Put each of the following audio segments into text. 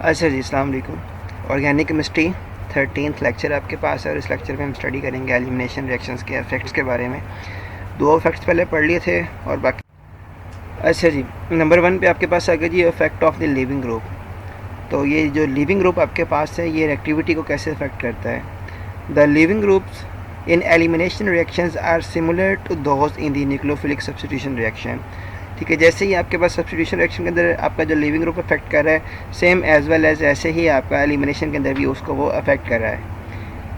अच्छा जी, अस्सलाम वालेकुम। ऑर्गेनिक केमिस्ट्री 13th लेक्चर आपके पास है और इस लेक्चर में हम स्टडी करेंगे एलिमिनेशन रिएक्शंस के इफेक्ट्स के बारे में। दो इफेक्ट्स पहले पढ़ लिए थे और बाकी। अच्छा जी, नंबर 1 पे आपके पास आ गया जी effect of the living group. तो ये जो लिविंग ग्रुप आपके पास है ये एक्टिविटी को कैसे इफेक्ट करता है। The living groups in elimination reactions are similar to those in the nucleophilic substitution reaction. ठीक है, जैसे ही आपके पास सब्स्टिट्यूशन रिएक्शन के अंदर आपका जो लिविंग ग्रुप अफेक्ट कर रहा है, सेम एज वेल एज ऐसे ही आपका एलिमिनेशन के अंदर भी उसको वो अफेक्ट कर रहा है।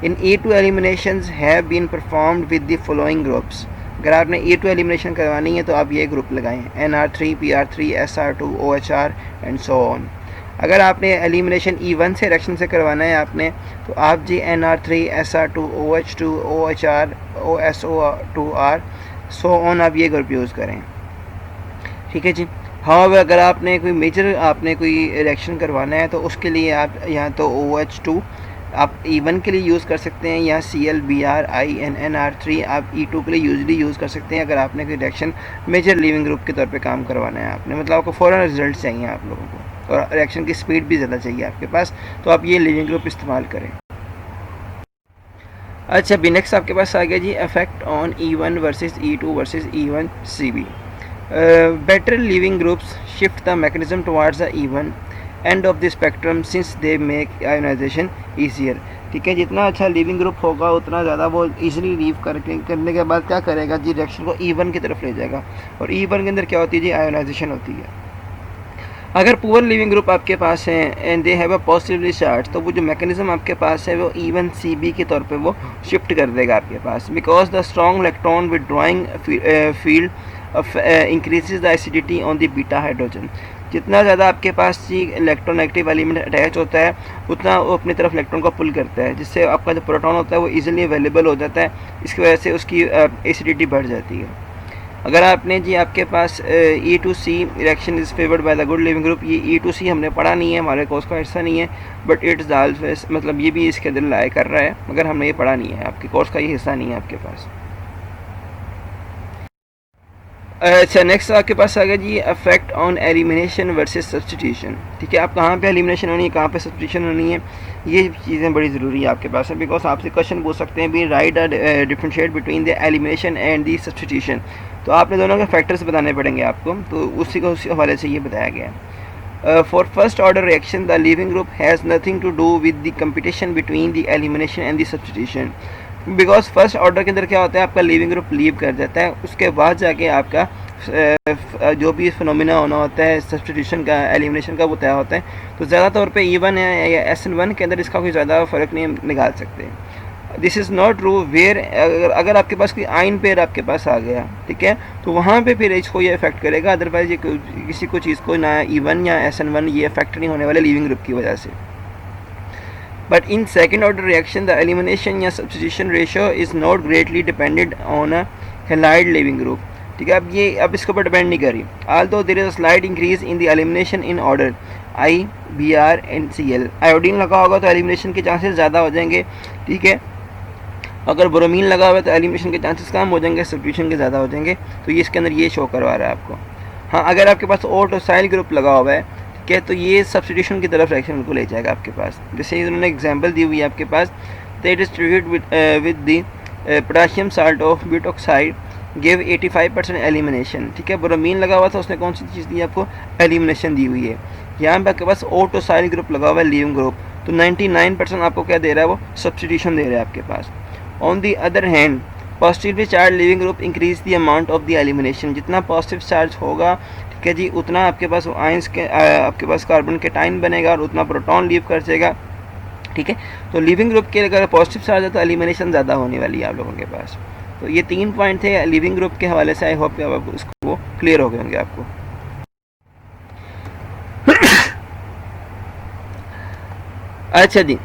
In E2 eliminations have been performed with the following groups. अगर आपने E2 एलिमिनेशन करवानी है तो आप ये ग्रुप लगाएं, NR3 PR3 SR2 OHR and so on. अगर आपने एलिमिनेशन E1 से रिएक्शन से करवाना है आपने, तो आप जी NR3 SR2 OH2 OHR OSO2R so on आप ये ग्रुप यूज़ करें। ठीक है जी। हाँ, अगर आपने कोई मेजर आपने कोई रिएक्शन करवाना है तो उसके लिए आप यहाँ तो OH2 आप E1 के लिए यूज़ कर सकते हैं, या ClBrINNR3 आप E2 के लिए यूजली यूज़ कर सकते हैं। अगर आपने कोई रिएक्शन मेजर लिविंग ग्रुप के तौर पे काम करवाना है आपने, मतलब आपको फ़ौरन रिजल्ट चाहिए आप लोगों को और रिएक्शन की स्पीड भी ज़्यादा चाहिए आपके पास, तो आप ये लिविंग ग्रुप इस्तेमाल करें। अच्छा भी, नेक्स्ट आपके पास आ गया जी effect on E1 versus E2 versus E1 CB। Better leaving groups shift the mechanism towards the even end of the spectrum since they make ionization easier। ठीक है, जितना अच्छा लिविंग ग्रुप होगा उतना ज़्यादा वो इजीली लीव करने के बाद क्या करेगा जी, रिएक्शन को E1 की तरफ ले जाएगा। और E1 के अंदर क्या होती है जी, आयोनाइजेशन होती है। अगर पुअर लिविंग ग्रुप आपके पास है and they have a positively charge, तो वो जो मैकेनिज्म आपके पास है वो E1 CB के तौर पे वो शिफ्ट कर देगा आपके पास, because the strong electron withdrawing field increases the acidity on the beta hydrogen. जितना ज़्यादा आपके पास जी इलेक्ट्रॉन नेगेटिव एलिमेंट अटैच होता है उतना वो अपनी तरफ इलेक्ट्रॉन को पुल करता है, जिससे आपका जो प्रोटॉन होता है वो इजीली अवेलेबल हो जाता है। इसकी वजह से उसकी एसिडिटी बढ़ जाती है। अगर आपने जी आपके पास E2C reaction is favoured by the good leaving group, ये E2C हमने पढ़ा नहीं है, हमारे कोर्स का हिस्सा नहीं है, बट इट्स ऑलवेज मतलब ये भी इसके अंदर लाया कर रहा है, मगर हमने ये पढ़ा नहीं है, आपके कोर्स का ये हिस्सा नहीं है आपके पास। अच्छा, नेक्स्ट आपके पास आ गया जी effect on elimination versus substitution. ठीक है, आप कहाँ पे एलिमिनेशन होनी है, कहाँ पे सब्स्टिट्यूशन होनी है, ये चीज़ें बड़ी ज़रूरी है आपके पास है, बिकॉज आपसे क्वेश्चन पूछ सकते हैं भी right differentiate between the elimination and the substitution. तो आपने दोनों के फैक्टर्स बताने पड़ेंगे आपको, तो उसी हवाले से ये बताया गया है। For first order reaction the living group has nothing to do with the competition between the elimination and the substitution, because first order के अंदर क्या होता है, आपका लिविंग ग्रुप लीव कर जाता है, उसके बाद जाके आपका जो भी फिनोमिना होना होता है सब्स्टिट्यूशन का, एलिमिनेशन का, वो तय होता है। तो ज़्यादा तौर पे E1 है या SN1 के अंदर इसका कोई ज़्यादा फ़र्क नहीं निकाल सकते। This is not true where अगर आपके पास कोई आइन पेयर आपके पास आ गया, ठीक है, तो वहाँ पे फिर इसको ये इफेक्ट करेगा, अदरवाइज ये किसी को चीज़ को ना E1 या SN1 ये इफेक्ट नहीं होने वाले लिविंग ग्रुप की वजह से। But in second order reaction, the elimination या substitution ratio is not greatly dependent on a halide living group। ठीक है, अब इसके ऊपर डिपेंड नहीं करी। Although there is a slight increase in the elimination in order I, Br and Cl। Iodine लगा होगा तो एलिमिनेशन के चांसेस ज़्यादा हो जाएंगे। ठीक है, अगर ब्रोमीन लगा हुआ है तो एलिमिनेशन के चांसेस कम हो जाएंगे, सब्स्टिट्यूशन के ज़्यादा हो जाएंगे। तो ये इसके अंदर ये शो करवा रहा है आपको। हाँ, अगर आपके पास ऑटोसाइल ग्रुप लगा हुआ है, क्या, तो ये सब्स्टिट्यूशन की तरफ रिएक्शन को ले जाएगा आपके पास। जैसे इन्होंने एग्जांपल दी हुई है आपके पास, that is treated with the potassium salt of butoxide give 85% elimination. ठीक है, ब्रोमीन लगा हुआ था, उसने कौन सी चीज़ दी आपको, एलिमिनेशन दी हुई है। यहाँ पर आपके पास ऑटोसाइल ग्रुप लगा हुआ है लिविंग ग्रुप, तो 99% आपको क्या दे रहा है, वो सब्स्टिट्यूशन दे रहा है आपके पास। On the other hand positively charge leaving group increase the amount of the elimination. जितना पॉजिटिव चार्ज होगा, ठीक है जी, उतना आपके पास आयंस के आपके पास कार्बन के टाइन बनेगा और उतना प्रोटॉन लीव कर जाएगा। ठीक है, तो लिविंग ग्रुप के अगर पॉजिटिव चार्ज है तो एलिमिनेशन ज़्यादा होने वाली है आप लोगों के पास। तो ये 3 पॉइंट थे लिविंग ग्रुप के हवाले से। आई होप आप इसको वो क्लियर हो गए होंगे आपको। अच्छा जी,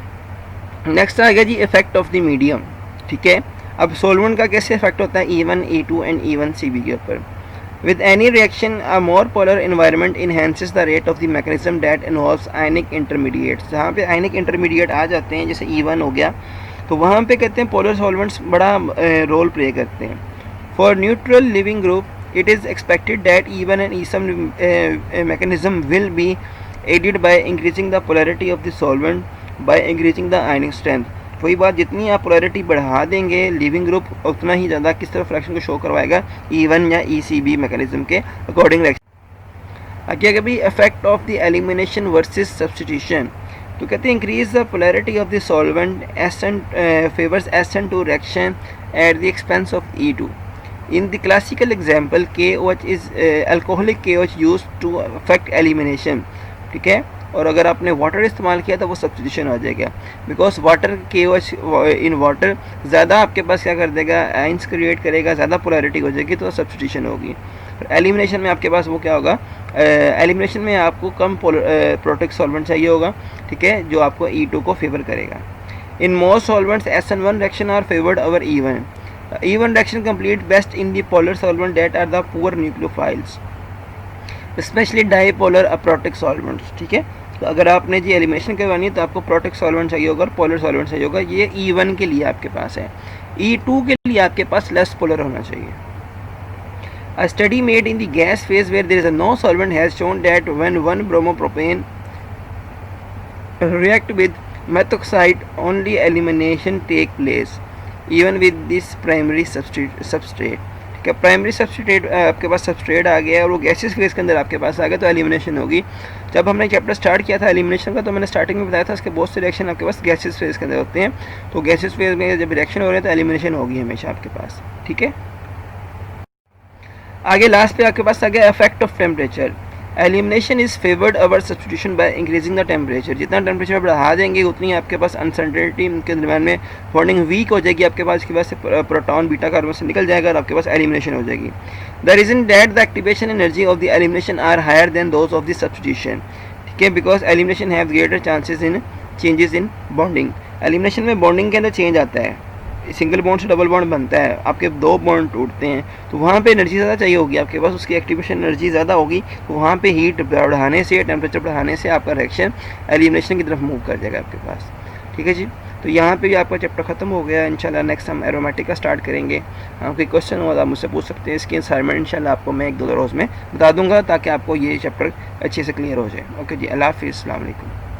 नेक्स्ट आ गया जी इफेक्ट ऑफ द मीडियम। ठीक है, अब सोलवेंट का कैसे इफेक्ट होता है E1 E2 and E1 CB के ऊपर। With any reaction, a more polar environment enhances the rate of the mechanism that involves ionic intermediates। जहाँ पे ionic intermediate आ जाते हैं, जैसे E1 हो गया, तो वहाँ पे कहते हैं polar solvents बड़ा रोल प्ले करते हैं। For neutral living group, it is expected that E1 and E7 mechanism will be added by increasing the polarity of the solvent by increasing the ionic strength. वही बात, जितनी आप polarity बढ़ा देंगे leaving group उतना ही ज़्यादा किस तरफ रिएक्शन को शो करवाएगा, E1 या ECB मैकेनिज्म के अकॉर्डिंग। आगे भी effect of the elimination versus substitution, तो कहते हैं increase the polarity of the solvent favours SN2 reaction at the expense of E2। In the classical example KOH is alcoholic KOH used to affect elimination, ठीक है। और अगर आपने water इस्तेमाल किया तो वो सब्स्टिट्यूशन हो जाएगा, because water KOH in water ज़्यादा आपके पास क्या कर देगा, आइंस क्रिएट करेगा, ज़्यादा पोलैरिटी हो जाएगी तो सब्स्टिट्यूशन होगी। एलिमिनेशन में आपके पास वो क्या होगा, एलिमिनेशन में आपको कम प्रोटेक्ट सॉल्वेंट चाहिए होगा, ठीक है, जो आपको E2 को फेवर करेगा। In most solvents SN1 reaction are favoured over E1। E1 reaction complete best in the polar solvent that are the poor nucleophiles, especially dipolar aprotic solvents, ठीक है। तो अगर आपने जी एलिमिनेशन करवानी है तो आपको प्रोटेक्ट सॉल्वेंट चाहिए होगा और पोलर सॉल्वेंट चाहिए होगा। ये E1 के लिए आपके पास है। E2 के लिए आपके पास लेस पोलर होना चाहिए। A study made in the gas phase where there is a no solvent has shown that when one bromopropane react with methoxide, only elimination take place, even with this primary substrate। ठीक है, primary substrate आपके पास substrate आ गया और वो gases phase के अंदर आपके पास आ गया तो एलिमिनेशन होगी। जब हमने चैप्टर स्टार्ट किया था एलिमिनेशन का तो मैंने स्टार्टिंग में बताया था इसके बहुत से रिएक्शन आपके पास गैसेस फेज के अंदर होते हैं, तो गैसेस फेज में जब रिएक्शन हो रहे हैं तो एलिमिनेशन होगी हमेशा आपके पास, ठीक है। आगे लास्ट पे आपके पास आ गया effect of temperature. Elimination is favoured over substitution by increasing the temperature. जितना टेम्परेचर बढ़ा देंगे उतनी आपके पास अनसर्टेनिटी के दरमियान में बॉन्डिंग वीक हो जाएगी आपके पास, इसकी वजह से प्रोटॉन बीटा कार्बन से निकल जाएगा और आपके पास एलिमिनेशन हो जाएगी। The reason that the activation energy of the elimination are higher than those of the substitution, ठीक है, because elimination have greater chances in changes in bonding. Elimination में बॉन्डिंग के अंदर चेंज आता है, सिंगल बॉन्ड से डबल बॉन्ड बनता है, आपके दो बॉन्ड टूटते हैं तो वहाँ पे एनर्जी ज़्यादा चाहिए होगी आपके पास, उसकी एक्टिवेशन एनर्जी ज़्यादा होगी, तो वहाँ पे हीट बढ़ाने से, टेम्परेचर बढ़ाने से आपका रिएक्शन एलिमिनेशन की तरफ मूव कर जाएगा आपके पास, ठीक है जी। तो यहाँ पे भी आपका चैप्टर ख़त्म हो गया। इंशाल्लाह नेक्स्ट हम एरोमेटिक का स्टार्ट करेंगे। कोई क्वेश्चन हो तो आप मुझसे पूछ सकते हैं। इसकी असाइनमेंट इंशाल्लाह आपको मैं 1-2 रोज़ में बता दूँगा ताकि आपको ये चैप्टर अच्छे से क्लियर हो जाए। ओके जी, अल्लाह हाफ़िज़, अस्सलाम वालेकुम।